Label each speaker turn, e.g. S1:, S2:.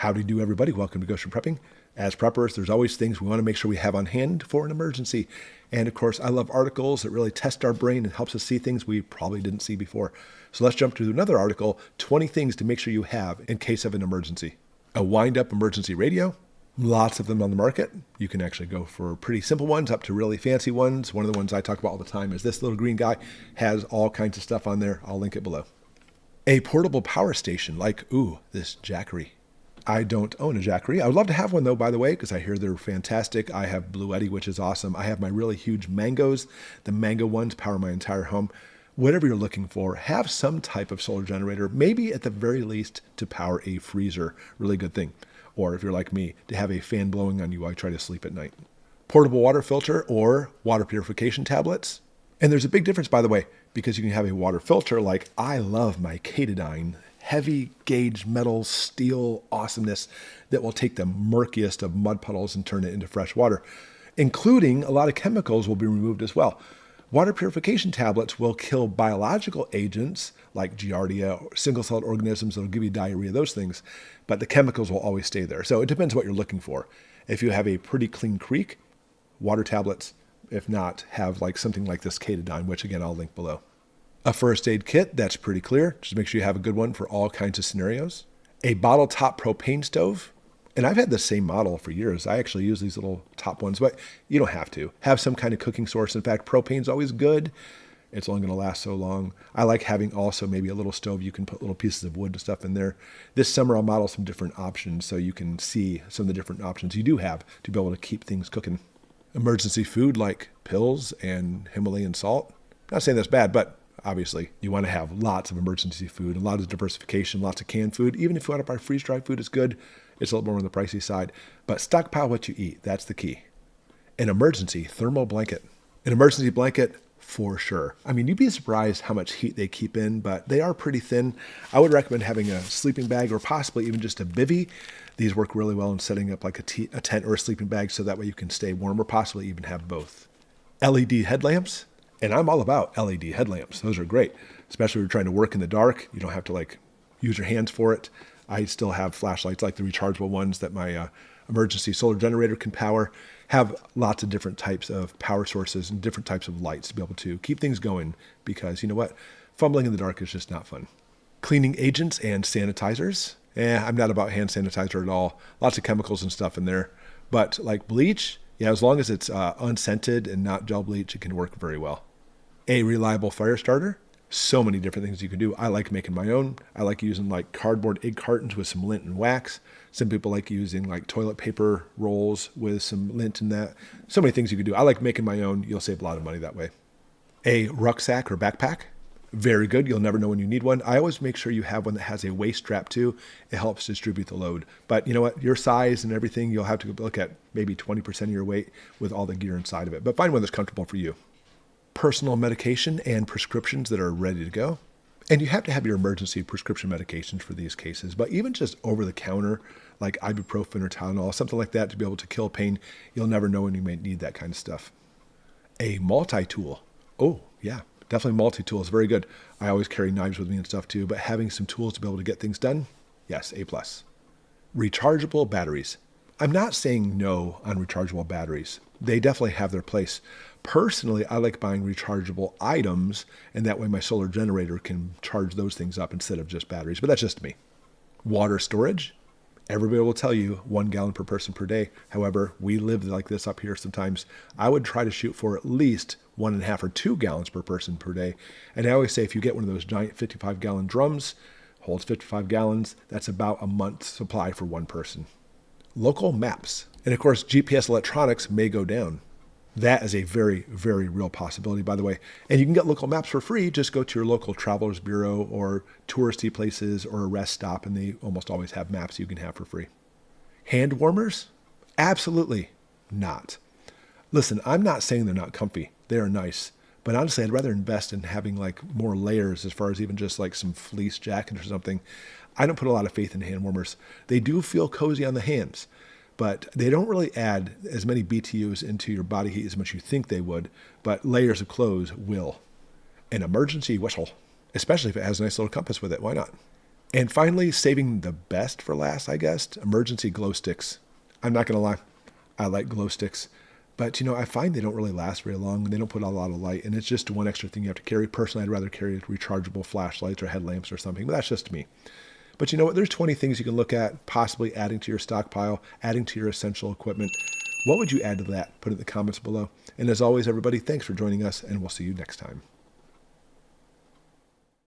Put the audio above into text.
S1: Howdy do, everybody. Welcome to Goshen Prepping. As preppers, there's always things we want to make sure we have on hand for an emergency. And of course, I love articles that really test our brain and helps us see things we probably didn't see before. So let's jump to another article, 20 things to make sure you have in case of an emergency. A wind-up emergency radio. Lots of them on the market. You can actually go for pretty simple ones up to really fancy ones. One of the ones I talk about all the time is this little green guy. Has all kinds of stuff on there. I'll link it below. A portable power station like, this Jackery. I don't own a Jackery. I would love to have one though, by the way, because I hear they're fantastic. I have BLUETTI, which is awesome. I have my really huge mangoes. The mango ones power my entire home. Whatever you're looking for, have some type of solar generator, maybe at the very least to power a freezer. Really good thing. Or if you're like me, to have a fan blowing on you while I try to sleep at night. Portable water filter or water purification tablets. And there's a big difference, by the way, because you can have a water filter like I love my Katadyne heavy gauge metal steel awesomeness that will take the murkiest of mud puddles and turn it into fresh water, including a lot of chemicals will be removed as well. Water purification tablets will kill biological agents like Giardia or single-celled organisms that will give you diarrhea, those things, but the chemicals will always stay there. So it depends what you're looking for. If you have a pretty clean creek, water tablets. If not, have like something like this Katadyne, which again, I'll link below. A first aid kit, that's pretty clear. Just make sure you have a good one for all kinds of scenarios. A bottle top propane stove. And I've had the same model for years. I actually use these little top ones, but you don't have to. Have some kind of cooking source. In fact, propane's always good. It's only going to last so long. I like having also maybe a little stove. You can put little pieces of wood and stuff in there. This summer I'll model some different options so you can see some of the different options you do have to be able to keep things cooking. Emergency food like pills and Himalayan salt. Not saying that's bad, but obviously, you want to have lots of emergency food, a lot of diversification, lots of canned food. Even if you want to buy freeze-dried food, it's good. It's a little more on the pricey side. But stockpile what you eat. That's the key. An emergency thermal blanket. An emergency blanket for sure. I mean, you'd be surprised how much heat they keep in, but they are pretty thin. I would recommend having a sleeping bag or possibly even just a bivvy. These work really well in setting up like a tent or a sleeping bag so that way you can stay warm or possibly even have both. LED headlamps. And I'm all about LED headlamps. Those are great, especially if you're trying to work in the dark. You don't have to like use your hands for it. I still have flashlights like the rechargeable ones that my emergency solar generator can power. Have lots of different types of power sources and different types of lights to be able to keep things going because you know what? Fumbling in the dark is just not fun. Cleaning agents and sanitizers. I'm not about hand sanitizer at all. Lots of chemicals and stuff in there. But like bleach, yeah, as long as it's unscented and not gel bleach, it can work very well. A reliable fire starter. So many different things you can do. I like making my own. I like using like cardboard egg cartons with some lint and wax. Some people like using like toilet paper rolls with some lint in that. So many things you can do. I like making my own. You'll save a lot of money that way. A rucksack or backpack. Very good. You'll never know when you need one. I always make sure you have one that has a waist strap too. It helps distribute the load. But you know what? Your size and everything, you'll have to look at maybe 20% of your weight with all the gear inside of it. But find one that's comfortable for you. Personal medication and prescriptions that are ready to go. And you have to have your emergency prescription medications for these cases, but even just over the counter, like ibuprofen or Tylenol, something like that to be able to kill pain, you'll never know when you may need that kind of stuff. A multi-tool. Oh, yeah, definitely multi-tool is very good. I always carry knives with me and stuff too, but having some tools to be able to get things done, yes, A+. Rechargeable batteries. I'm not saying no on rechargeable batteries. They definitely have their place. Personally, I like buying rechargeable items, and that way my solar generator can charge those things up instead of just batteries, but that's just me. Water storage. Everybody will tell you 1 gallon per person per day. However, we live like this up here sometimes. I would try to shoot for at least 1.5 or 2 gallons per person per day. And I always say if you get one of those giant 55-gallon drums, holds 55 gallons, that's about a month's supply for one person. Local maps. And of course, GPS electronics may go down. That is a very, very real possibility, by the way. And you can get local maps for free. Just go to your local traveler's bureau or touristy places or a rest stop, and they almost always have maps you can have for free. Hand warmers? Absolutely not. Listen, I'm not saying they're not comfy. They are nice. But honestly, I'd rather invest in having like more layers as far as even just like some fleece jacket or something. I don't put a lot of faith in hand warmers. They do feel cozy on the hands, but they don't really add as many BTUs into your body heat as much as you think they would, but layers of clothes will. An emergency whistle, especially if it has a nice little compass with it, why not? And finally, saving the best for last, I guess, emergency glow sticks. I'm not going to lie, I like glow sticks. But, I find they don't really last very long. They don't put out a lot of light, and it's just one extra thing you have to carry. Personally, I'd rather carry rechargeable flashlights or headlamps or something, but that's just me. But you know what? There's 20 things you can look at, possibly adding to your stockpile, adding to your essential equipment. What would you add to that? Put it in the comments below. And as always, everybody, thanks for joining us, and we'll see you next time.